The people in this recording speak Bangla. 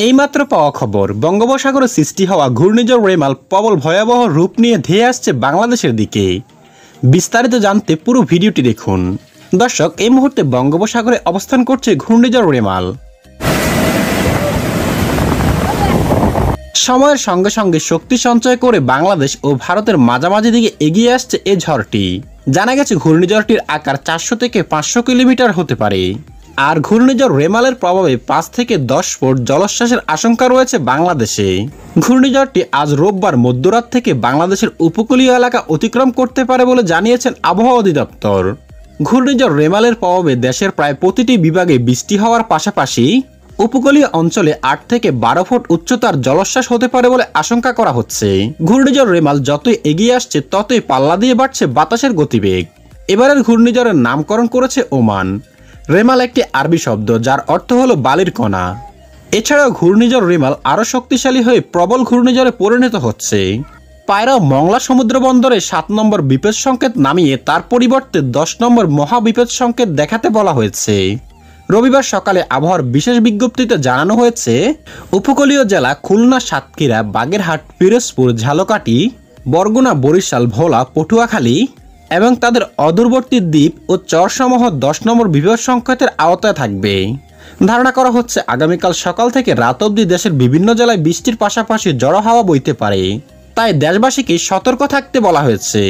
এইমাত্র পাওয়া খবর, বঙ্গোপসাগরে সৃষ্টি হওয়া ঘূর্ণিঝড় রেমাল প্রবল ভয়াবহ রূপ নিয়ে ধেয়ে আসছে বাংলাদেশের দিকে। বিস্তারিত জানতে পুরো ভিডিওটি দেখুন। দর্শক, এই মুহূর্তে বঙ্গোপসাগরে অবস্থান করছে ঘূর্ণিঝড় রেমাল। সময়ের সঙ্গে সঙ্গে শক্তি সঞ্চয় করে বাংলাদেশ ও ভারতের মাঝামাঝি দিকে এগিয়ে আসছে এ ঝড়টি। জানা গেছে ঘূর্ণিঝড়টির আকার 400 থেকে 500 কিলোমিটার হতে পারে। আর ঘূর্ণিঝড় রেমালের প্রভাবে 5 থেকে 10 ফুট জলোচ্ছ্বাসের আশঙ্কা রয়েছে বাংলাদেশে। ঘূর্ণিঝড়টি আজ রোববার মধ্যরাত থেকে বাংলাদেশের উপকূলীয় এলাকা অতিক্রম করতে পারে বলে জানিয়েছেন আবহাওয়া অধিদপ্তর। ঘূর্ণিঝড় রেমালের প্রভাবে দেশের প্রায় প্রতিটি বিভাগে বৃষ্টি হওয়ার পাশাপাশি উপকূলীয় অঞ্চলে 8 থেকে 12 ফুট উচ্চতার জলোচ্ছ্বাস হতে পারে বলে আশঙ্কা করা হচ্ছে। ঘূর্ণিঝড় রেমাল যতই এগিয়ে আসছে ততই পাল্লা দিয়ে বাড়ছে বাতাসের গতিবেগ। এবারের ঘূর্ণিঝড়ের নামকরণ করেছে ওমান। রেমাল একটি আরবি শব্দ যার অর্থ হলো বালির কণা। এছাড়াও ঘূর্ণিঝড় রেমাল আরও শক্তিশালী হয়ে প্রবল ঘূর্ণিঝড়ে পরিণত হচ্ছে। পায়রা মংলা সমুদ্র বন্দরে 7 নম্বর বিপদ সংকেত নামিয়ে তার পরিবর্তে 10 নম্বর মহাবিপদ সংকেত দেখাতে বলা হয়েছে। রবিবার সকালে আবহাওয়ার বিশেষ বিজ্ঞপ্তিতে জানানো হয়েছে, উপকূলীয় জেলা খুলনা, সাতক্ষীরা, বাগেরহাট, পিরোজপুর, ঝালকাঠি, বরগুনা, বরিশাল, ভোলা, পটুয়াখালী এবং তাদের অদূরবর্তী দ্বীপ ও চরসমূহ 10 নম্বর বিপদ সংকেতের আওতায় থাকবে। ধারণা করা হচ্ছে আগামীকাল সকাল থেকে রাত অবধি দেশের বিভিন্ন জেলায় বৃষ্টির পাশাপাশি ঝড়ো হাওয়া বইতে পারে। তাই দেশবাসীকে সতর্ক থাকতে বলা হয়েছে।